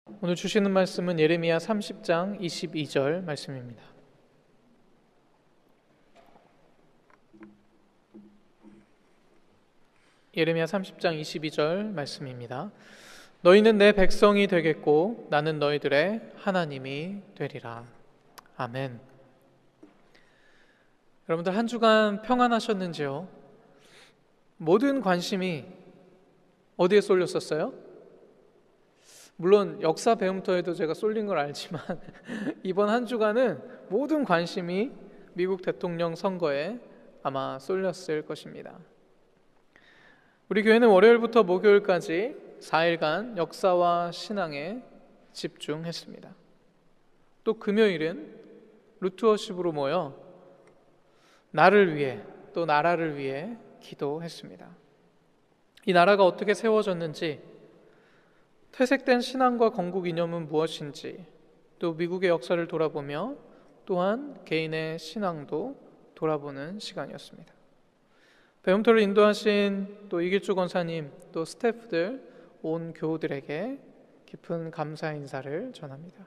오늘 주시는 말씀은 예레미야 30장 22절 말씀입니다. 예레미야 30장 22절 말씀입니다. 너희는 내 백성이 되겠고 나는 너희들의 하나님이 되리라. 아멘. 여러분들 한 주간 평안하셨는지요? 모든 관심이 어디에 쏠렸었어요? 물론 역사 배움터에도 제가 쏠린 걸 알지만 이번 한 주간은 모든 관심이 미국 대통령 선거에 아마 쏠렸을 것입니다. 우리 교회는 월요일부터 목요일까지 4일간 역사와 신앙에 집중했습니다. 또 금요일은 루트워십으로 모여 나를 위해 또 나라를 위해 기도했습니다. 이 나라가 어떻게 세워졌는지, 퇴색된 신앙과 건국 이념은 무엇인지, 또 미국의 역사를 돌아보며 또한 개인의 신앙도 돌아보는 시간이었습니다. 배움터를 인도하신 또 이길주 권사님, 또 스태프들, 온 교우들에게 깊은 감사 인사를 전합니다.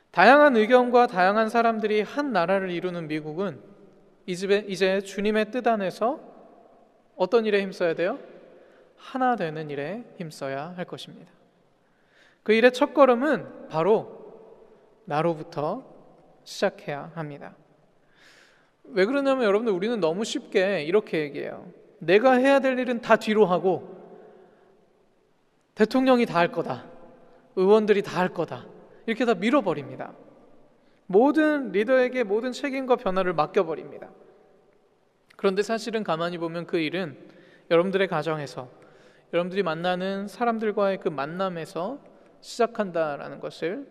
다양한 의견과 다양한 사람들이 한 나라를 이루는 미국은 이제 주님의 뜻 안에서 어떤 일에 힘써야 돼요? 하나 되는 일에 힘써야 할 것입니다. 그 일의 첫걸음은 바로 나로부터 시작해야 합니다. 왜 그러냐면 여러분들, 우리는 너무 쉽게 이렇게 얘기해요. 내가 해야 될 일은 다 뒤로 하고 대통령이 다 할 거다, 의원들이 다 할 거다, 이렇게 다 밀어버립니다. 모든 리더에게 모든 책임과 변화를 맡겨버립니다. 그런데 사실은 가만히 보면 그 일은 여러분들의 가정에서, 여러분들이 만나는 사람들과의 그 만남에서 시작한다라는 것을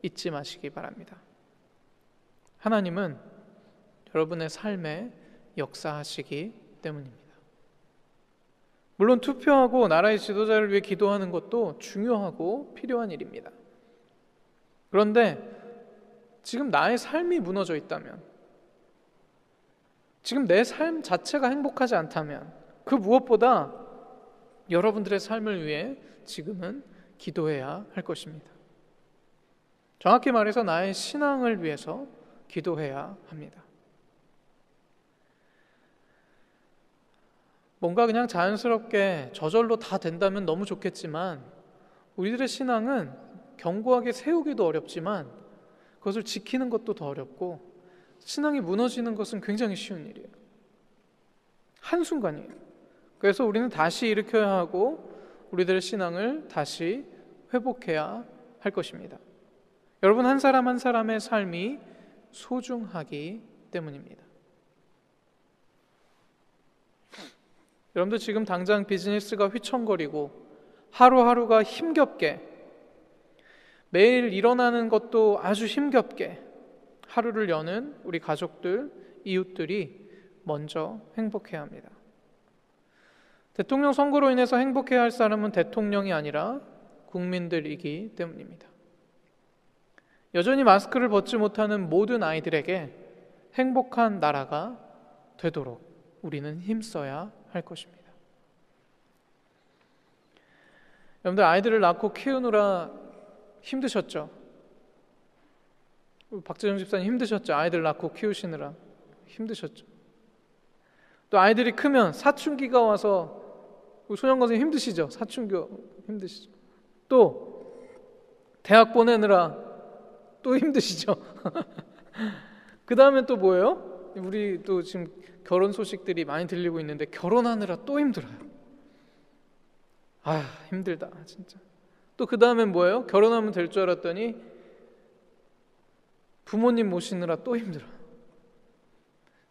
잊지 마시기 바랍니다. 하나님은 여러분의 삶에 역사하시기 때문입니다. 물론 투표하고 나라의 지도자를 위해 기도하는 것도 중요하고 필요한 일입니다. 그런데 지금 나의 삶이 무너져 있다면, 지금 내 삶 자체가 행복하지 않다면, 그 무엇보다 여러분들의 삶을 위해 지금은 기도해야 할 것입니다. 정확히 말해서 나의 신앙을 위해서 기도해야 합니다. 뭔가 그냥 자연스럽게 저절로 다 된다면 너무 좋겠지만, 우리들의 신앙은 견고하게 세우기도 어렵지만 그것을 지키는 것도 더 어렵고, 신앙이 무너지는 것은 굉장히 쉬운 일이에요. 한순간이에요. 그래서 우리는 다시 일으켜야 하고 우리들의 신앙을 다시 회복해야 할 것입니다. 여러분 한 사람 한 사람의 삶이 소중하기 때문입니다. 여러분들 지금 당장 비즈니스가 휘청거리고 하루하루가 힘겹게, 매일 일어나는 것도 아주 힘겹게 하루를 여는 우리 가족들, 이웃들이 먼저 행복해야 합니다. 대통령 선거로 인해서 행복해야 할 사람은 대통령이 아니라 국민들이기 때문입니다. 여전히 마스크를 벗지 못하는 모든 아이들에게 행복한 나라가 되도록 우리는 힘써야 할 것입니다. 여러분들 아이들을 낳고 키우느라 힘드셨죠? 박재정 집사님 힘드셨죠? 아이들 낳고 키우시느라 힘드셨죠? 또 아이들이 크면 사춘기가 와서, 소년 선생님 힘드시죠? 사춘기 힘드시죠? 또 대학 보내느라 또 힘드시죠? 그 다음에 또 뭐예요? 우리 또 지금 결혼 소식들이 많이 들리고 있는데 결혼하느라 또 힘들어요. 아, 힘들다 진짜. 또 그 다음엔 뭐예요? 결혼하면 될 줄 알았더니 부모님 모시느라 또 힘들어요.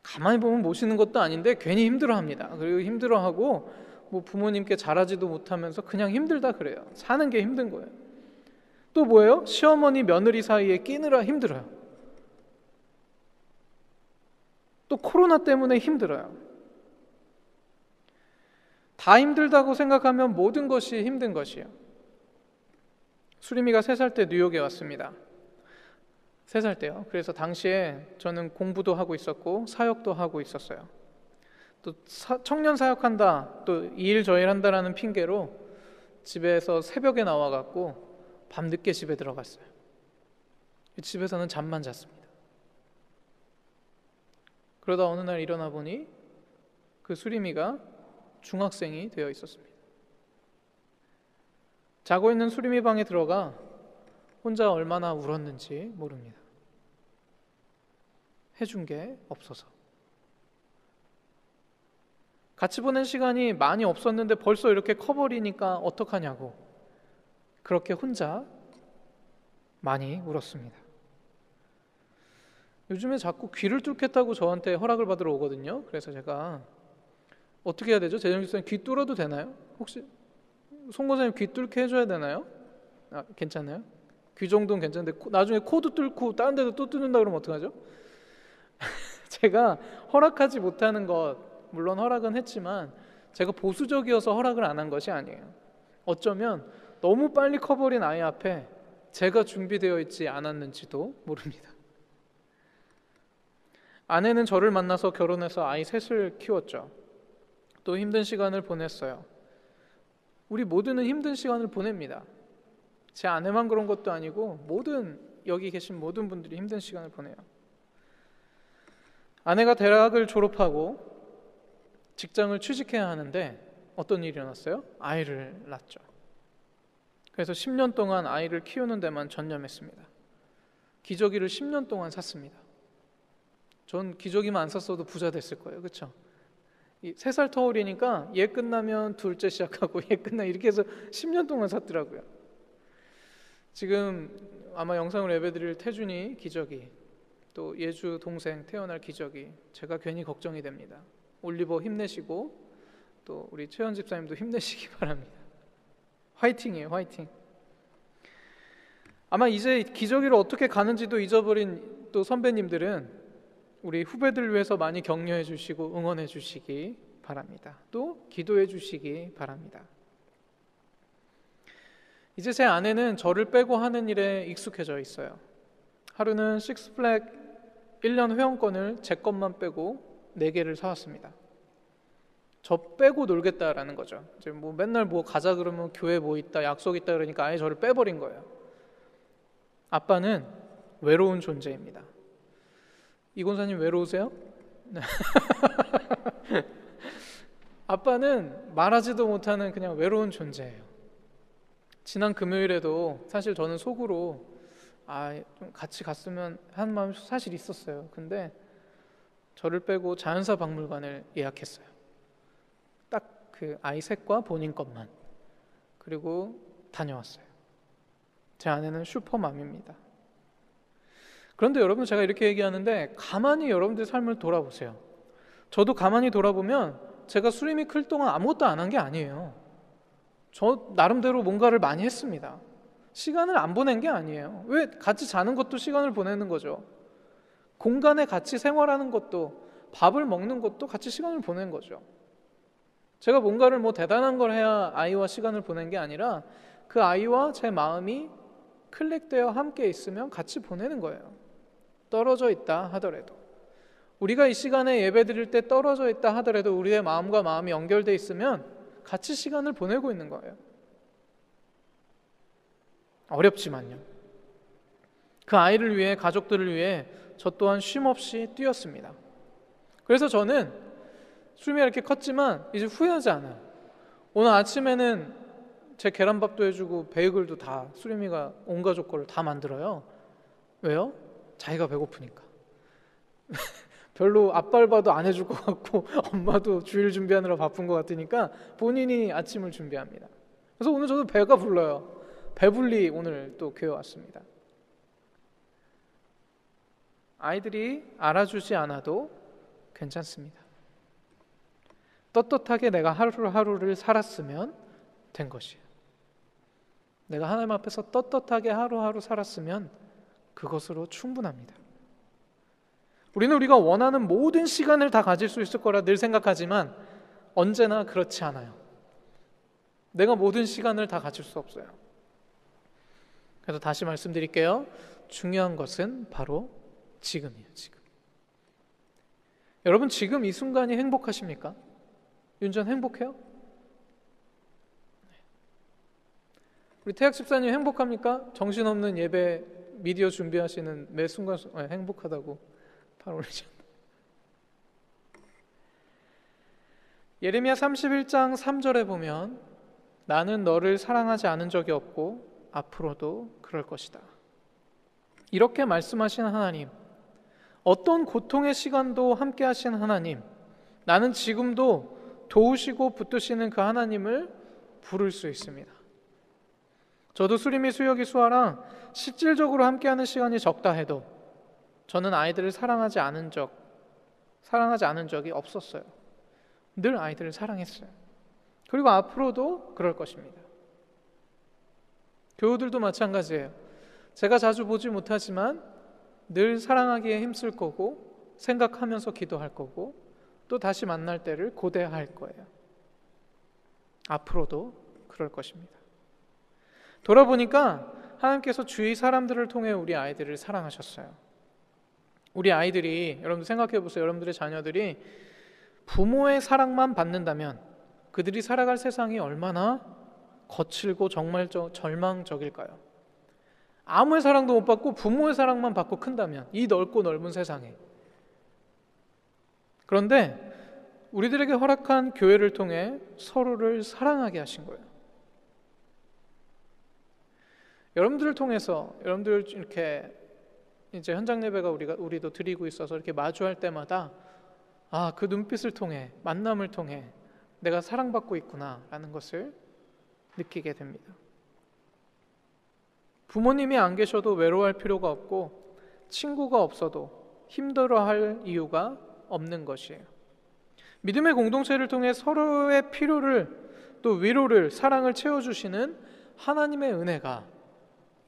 가만히 보면 모시는 것도 아닌데 괜히 힘들어합니다. 그리고 힘들어하고 뭐 부모님께 잘하지도 못하면서 그냥 힘들다 그래요. 사는 게 힘든 거예요. 또 뭐예요? 시어머니 며느리 사이에 끼느라 힘들어요. 또 코로나 때문에 힘들어요. 다 힘들다고 생각하면 모든 것이 힘든 것이에요. 수림이가 3살 때 뉴욕에 왔습니다. 3살 때요. 그래서 당시에 저는 공부도 하고 있었고 사역도 하고 있었어요. 또 청년 사역한다, 또 이 일 저 일 한다라는 핑계로 집에서 새벽에 나와갖고 밤늦게 집에 들어갔어요. 집에서는 잠만 잤습니다. 그러다 어느 날 일어나 보니 그 수리미가 중학생이 되어 있었습니다. 자고 있는 수리미 방에 들어가 혼자 얼마나 울었는지 모릅니다. 해준 게 없어서. 같이 보낸 시간이 많이 없었는데 벌써 이렇게 커버리니까 어떡하냐고 그렇게 혼자 많이 울었습니다. 요즘에 자꾸 귀를 뚫겠다고 저한테 허락을 받으러 오거든요. 그래서 제가 어떻게 해야 되죠? 재정 집사님 귀 뚫어도 되나요? 혹시 송 권사님 귀 뚫게 해줘야 되나요? 괜찮아요? 귀 정도는 괜찮은데 나중에 코도 뚫고 다른 데도 또 뚫는다 그러면 어떡하죠? 제가 허락하지 못하는 것, 물론 허락은 했지만 제가 보수적이어서 허락을 안 한 것이 아니에요. 어쩌면 너무 빨리 커버린 아이 앞에 제가 준비되어 있지 않았는지도 모릅니다. 아내는 저를 만나서 결혼해서 아이 셋을 키웠죠. 또 힘든 시간을 보냈어요. 우리 모두는 힘든 시간을 보냅니다. 제 아내만 그런 것도 아니고 여기 계신 모든 분들이 힘든 시간을 보내요. 아내가 대학을 졸업하고 직장을 취직해야 하는데 어떤 일이 일어났어요? 아이를 낳죠. 그래서 10년 동안 아이를 키우는 데만 전념했습니다. 기저귀를 10년 동안 샀습니다. 전 기저귀만 안 샀어도 부자 됐을 거예요. 그렇죠? 3살 터울이니까 얘 끝나면 둘째 시작하고 얘 끝나 이렇게 해서 10년 동안 샀더라고요. 지금 아마 영상을 예배드릴 태준이 기저귀, 또 예주 동생 태어날 기저귀, 제가 괜히 걱정이 됩니다. 올리버 힘내시고 또 우리 최현 집사님도 힘내시기 바랍니다. 화이팅이에요, 화이팅. 아마 이제 기저귀를 어떻게 가는지도 잊어버린 또 선배님들은 우리 후배들 위해서 많이 격려해 주시고 응원해 주시기 바랍니다. 또 기도해 주시기 바랍니다. 이제 제 아내는 저를 빼고 하는 일에 익숙해져 있어요. 하루는 식스플래그 1년 회원권을 제 것만 빼고 4개를 사왔습니다. 저 빼고 놀겠다라는 거죠. 이제 뭐 맨날 뭐 가자 그러면 교회 뭐 있다 약속 있다 그러니까 아예 저를 빼버린 거예요. 아빠는 외로운 존재입니다. 이곤사님 외로우세요? 아빠는 말하지도 못하는 그냥 외로운 존재예요. 지난 금요일에도 사실 저는 속으로 좀 같이 갔으면 하는 마음이 사실 있었어요. 근데 저를 빼고 자연사 박물관을 예약했어요. 딱 그 아이 셋과 본인 것만. 그리고 다녀왔어요. 제 아내는 슈퍼맘입니다. 그런데 여러분, 제가 이렇게 얘기하는데 가만히 여러분들 삶을 돌아보세요. 저도 가만히 돌아보면 제가 수림이 클 동안 아무것도 안 한 게 아니에요. 저 나름대로 뭔가를 많이 했습니다. 시간을 안 보낸 게 아니에요. 왜? 같이 자는 것도 시간을 보내는 거죠. 공간에 같이 생활하는 것도, 밥을 먹는 것도 같이 시간을 보낸 거죠. 제가 뭔가를 뭐 대단한 걸 해야 아이와 시간을 보낸 게 아니라 그 아이와 제 마음이 클릭되어 함께 있으면 같이 보내는 거예요. 떨어져 있다 하더라도, 우리가 이 시간에 예배 드릴 때 떨어져 있다 하더라도 우리의 마음과 마음이 연결되어 있으면 같이 시간을 보내고 있는 거예요. 어렵지만요. 그 아이를 위해, 가족들을 위해 저 또한 쉼없이 뛰었습니다. 그래서 저는 수림이가 이렇게 컸지만 이제 후회하지 않아요. 오늘 아침에는 제 계란밥도 해주고 베이글도 다 수림이가 온 가족 거를 다 만들어요. 왜요? 자기가 배고프니까. 별로 아빠를 봐도 안 해줄 것 같고 엄마도 주일 준비하느라 바쁜 것 같으니까 본인이 아침을 준비합니다. 그래서 오늘 저도 배가 불러요. 배불리 오늘 또 교회 왔습니다. 아이들이 알아주지 않아도 괜찮습니다. 떳떳하게 내가 하루하루를 살았으면 된 것이에요. 내가 하나님 앞에서 떳떳하게 하루하루 살았으면 그것으로 충분합니다. 우리는 우리가 원하는 모든 시간을 다 가질 수 있을 거라 늘 생각하지만 언제나 그렇지 않아요. 내가 모든 시간을 다 가질 수 없어요. 그래서 다시 말씀드릴게요. 중요한 것은 바로 지금이에요. 지금. 여러분, 지금 이 순간이 행복하십니까? 윤전 행복해요? 우리 태학 집사님 행복합니까? 정신없는 예배 미디어 준비하시는 매 순간 행복하다고 팔 올리셨다. 예레미야 31장 3절에 보면 나는 너를 사랑하지 않은 적이 없고 앞으로도 그럴 것이다. 이렇게 말씀하신 하나님, 어떤 고통의 시간도 함께 하신 하나님, 나는 지금도 도우시고 붙드시는 그 하나님을 부를 수 있습니다. 저도 수림이 수혁이 수아랑 실질적으로 함께하는 시간이 적다 해도 저는 아이들을 사랑하지 않은 적이 없었어요. 늘 아이들을 사랑했어요. 그리고 앞으로도 그럴 것입니다. 교우들도 마찬가지예요. 제가 자주 보지 못하지만 늘 사랑하기에 힘쓸 거고 생각하면서 기도할 거고 또 다시 만날 때를 고대할 거예요. 앞으로도 그럴 것입니다. 돌아보니까 하나님께서 주위 사람들을 통해 우리 아이들을 사랑하셨어요. 우리 아이들이, 여러분들 생각해 보세요. 여러분들의 자녀들이 부모의 사랑만 받는다면 그들이 살아갈 세상이 얼마나 거칠고 정말 절망적일까요? 아무의 사랑도 못 받고 부모의 사랑만 받고 큰다면, 이 넓고 넓은 세상에. 그런데 우리들에게 허락한 교회를 통해 서로를 사랑하게 하신 거예요. 여러분들을 통해서, 여러분들 이렇게 이제 현장 예배가 우리도 드리고 있어서 이렇게 마주할 때마다 그 눈빛을 통해, 만남을 통해 내가 사랑받고 있구나라는 것을 느끼게 됩니다. 부모님이 안 계셔도 외로워할 필요가 없고 친구가 없어도 힘들어할 이유가 없는 것이에요. 믿음의 공동체를 통해 서로의 필요를, 또 위로를, 사랑을 채워주시는 하나님의 은혜가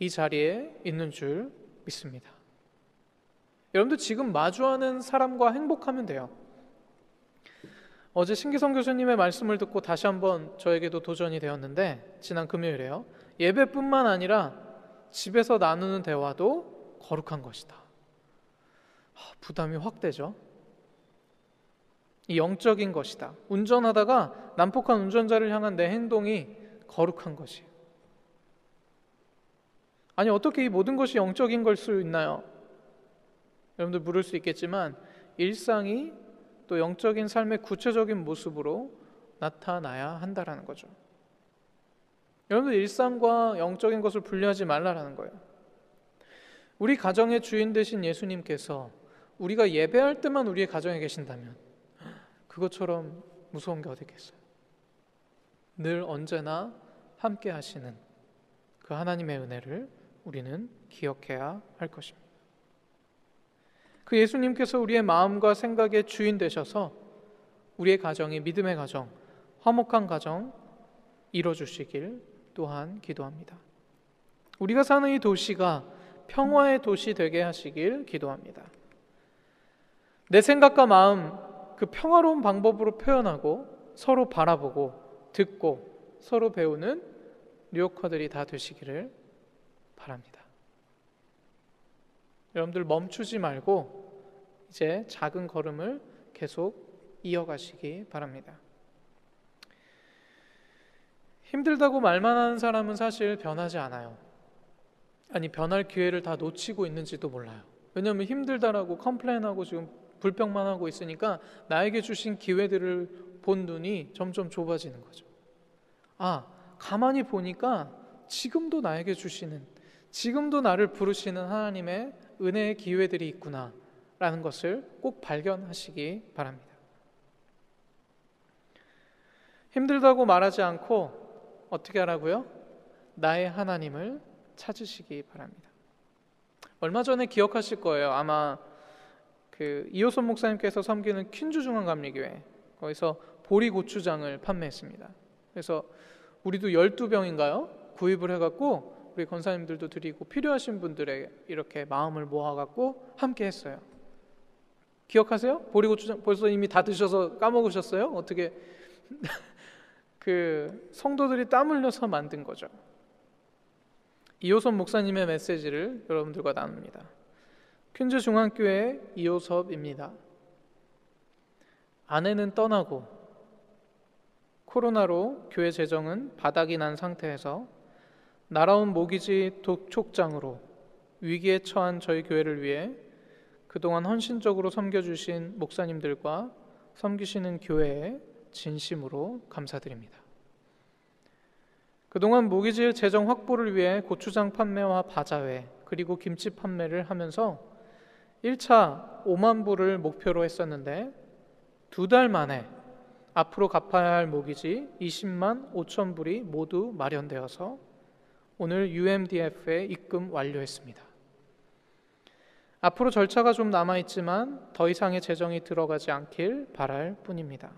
이 자리에 있는 줄 믿습니다. 여러분들 지금 마주하는 사람과 행복하면 돼요. 어제 신기성 교수님의 말씀을 듣고 다시 한번 저에게도 도전이 되었는데, 지난 금요일에요. 예배뿐만 아니라 집에서 나누는 대화도 거룩한 것이다. 부담이 확 되죠. 이 영적인 것이다. 운전하다가 난폭한 운전자를 향한 내 행동이 거룩한 것이에요. 아니, 어떻게 이 모든 것이 영적인 걸 수 있나요? 여러분들 물을 수 있겠지만 일상이 또 영적인 삶의 구체적인 모습으로 나타나야 한다라는 거죠. 여러분들 일상과 영적인 것을 분리하지 말라라는 거예요. 우리 가정의 주인 되신 예수님께서 우리가 예배할 때만 우리의 가정에 계신다면 그것처럼 무서운 게 어디 있겠어요? 늘 언제나 함께 하시는 그 하나님의 은혜를 우리는 기억해야 할 것입니다. 그 예수님께서 우리의 마음과 생각의 주인 되셔서 우리의 가정이 믿음의 가정, 화목한 가정 이뤄주시길 또한 기도합니다. 우리가 사는 이 도시가 평화의 도시 되게 하시길 기도합니다. 내 생각과 마음, 그 평화로운 방법으로 표현하고 서로 바라보고 듣고 서로 배우는 뉴요커들이 다 되시기를 바랍니다. 여러분들 멈추지 말고 이제 작은 걸음을 계속 이어가시기 바랍니다. 힘들다고 말만 하는 사람은 사실 변하지 않아요. 아니, 변할 기회를 다 놓치고 있는지도 몰라요. 왜냐하면 힘들다라고 컴플레인하고 지금 불평만 하고 있으니까 나에게 주신 기회들을 본 눈이 점점 좁아지는 거죠. 가만히 보니까 지금도 나에게 주시는, 지금도 나를 부르시는 하나님의 은혜의 기회들이 있구나 라는 것을 꼭 발견하시기 바랍니다. 힘들다고 말하지 않고 어떻게 하라고요? 나의 하나님을 찾으시기 바랍니다. 얼마 전에 기억하실 거예요. 아마 그 이호선 목사님께서 섬기는 퀸즈 중앙감리교회, 거기서 보리 고추장을 판매했습니다. 그래서 우리도 12병인가요? 구입을 해갖고 우리 권사님들도 드리고 필요하신 분들에게 이렇게 마음을 모아갖고 함께 했어요. 기억하세요? 보리 고추장 벌써 이미 다 드셔서 까먹으셨어요? 어떻게 그 성도들이 땀 흘려서 만든 거죠. 이호섭 목사님의 메시지를 여러분들과 나눕니다. 퀸즈 중앙교회 이호섭입니다. 아내는 떠나고 코로나로 교회 재정은 바닥이 난 상태에서 날아온 모기지 독촉장으로 위기에 처한 저희 교회를 위해 그동안 헌신적으로 섬겨주신 목사님들과 섬기시는 교회에 진심으로 감사드립니다. 그동안 모기지의 재정 확보를 위해 고추장 판매와 바자회 그리고 김치 판매를 하면서 1차 5만 불을 목표로 했었는데 2달 만에 앞으로 갚아야 할 모기지 20만 5천 불이 모두 마련되어서 오늘 UMDF에 입금 완료했습니다. 앞으로 절차가 좀 남아있지만 더 이상의 재정이 들어가지 않길 바랄 뿐입니다.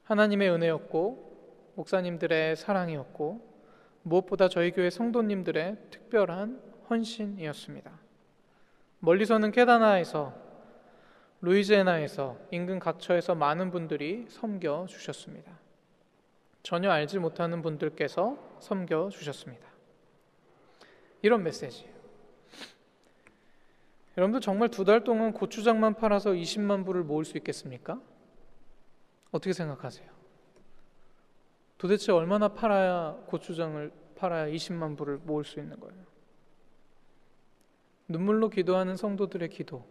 하나님의 은혜였고 목사님들의 사랑이었고 무엇보다 저희 교회 성도님들의 특별한 헌신이었습니다. 멀리서는 캐나다에서, 루이지애나에서, 인근 각처에서 많은 분들이 섬겨주셨습니다. 전혀 알지 못하는 분들께서 섬겨주셨습니다. 이런 메시지예요. 여러분들 정말 2달 동안 고추장만 팔아서 20만 불을 모을 수 있겠습니까? 어떻게 생각하세요? 도대체 얼마나 고추장을 팔아야 20만 불을 모을 수 있는 거예요? 눈물로 기도하는 성도들의 기도,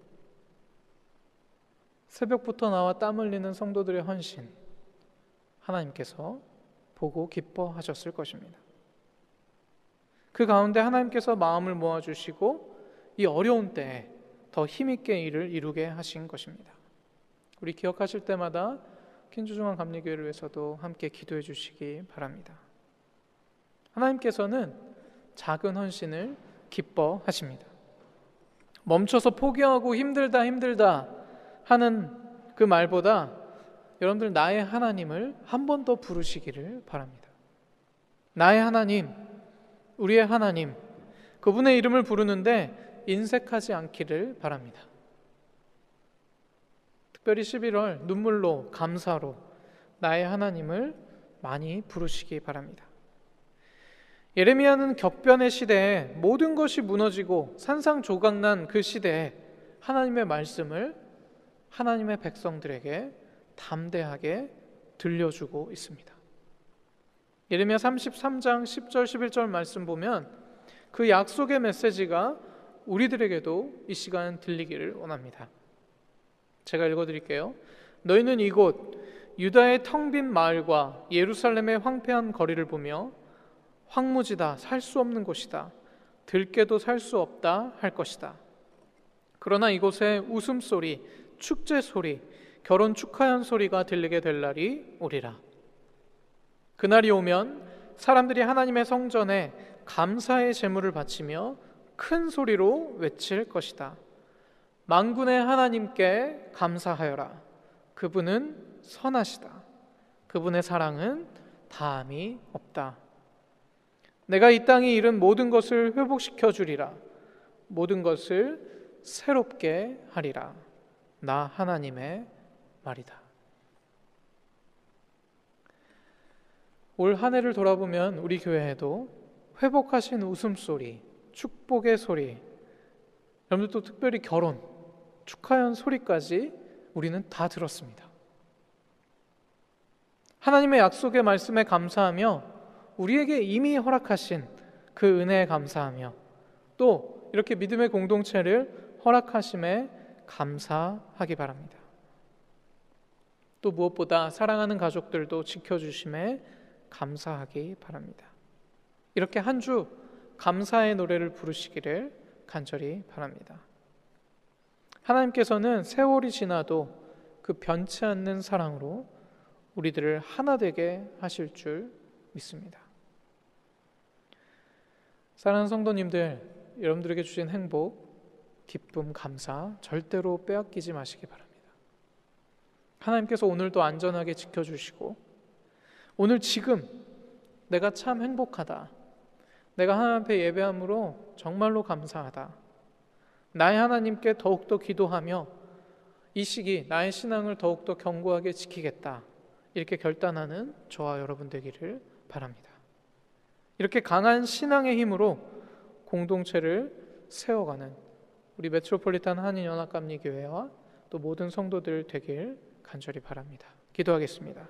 새벽부터 나와 땀 흘리는 성도들의 헌신, 하나님께서 보고 기뻐하셨을 것입니다. 그 가운데 하나님께서 마음을 모아주시고 이 어려운 때에 더 힘있게 일을 이루게 하신 것입니다. 우리 기억하실 때마다 킨주중앙 감리교회를 위해서도 함께 기도해 주시기 바랍니다. 하나님께서는 작은 헌신을 기뻐하십니다. 멈춰서 포기하고 힘들다 하는 그 말보다 여러분들 나의 하나님을 한 번 더 부르시기를 바랍니다. 나의 하나님, 우리의 하나님, 그분의 이름을 부르는데 인색하지 않기를 바랍니다. 특별히 11월 눈물로 감사로 나의 하나님을 많이 부르시기 바랍니다. 예레미야는 격변의 시대에 모든 것이 무너지고 산상조각난 그 시대에 하나님의 말씀을 하나님의 백성들에게 담대하게 들려주고 있습니다. 예레미야 33장 10절 11절 말씀 보면 그 약속의 메시지가 우리들에게도 이 시간 들리기를 원합니다. 제가 읽어드릴게요. 너희는 이곳 유다의 텅 빈 마을과 예루살렘의 황폐한 거리를 보며 황무지다, 살 수 없는 곳이다, 들깨도 살 수 없다 할 것이다. 그러나 이곳에 웃음소리, 축제소리, 결혼 축하연 소리가 들리게 될 날이 오리라. 그날이 오면 사람들이 하나님의 성전에 감사의 제물을 바치며 큰 소리로 외칠 것이다. 만군의 하나님께 감사하여라. 그분은 선하시다. 그분의 사랑은 다함이 없다. 내가 이 땅에 이룬 모든 것을 회복시켜 주리라. 모든 것을 새롭게 하리라. 나 하나님의 말이다. 올 한 해를 돌아보면 우리 교회에도 회복하신 웃음소리, 축복의 소리, 여러분들도 특별히 결혼, 축하연 소리까지 우리는 다 들었습니다. 하나님의 약속의 말씀에 감사하며 우리에게 이미 허락하신 그 은혜에 감사하며 또 이렇게 믿음의 공동체를 허락하심에 감사하기 바랍니다. 또 무엇보다 사랑하는 가족들도 지켜주심에 감사하기 바랍니다. 이렇게 한 주 감사의 노래를 부르시기를 간절히 바랍니다. 하나님께서는 세월이 지나도 그 변치 않는 사랑으로 우리들을 하나 되게 하실 줄 믿습니다. 사랑하는 성도님들, 여러분들에게 주신 행복, 기쁨, 감사 절대로 빼앗기지 마시기 바랍니다. 하나님께서 오늘도 안전하게 지켜주시고 오늘 지금 내가 참 행복하다, 내가 하나님 앞에 예배함으로 정말로 감사하다, 나의 하나님께 더욱더 기도하며 이 시기 나의 신앙을 더욱더 견고하게 지키겠다, 이렇게 결단하는 저와 여러분 되기를 바랍니다. 이렇게 강한 신앙의 힘으로 공동체를 세워가는 우리 메트로폴리탄 한인연합감리교회와 또 모든 성도들 되길 간절히 바랍니다. 기도하겠습니다.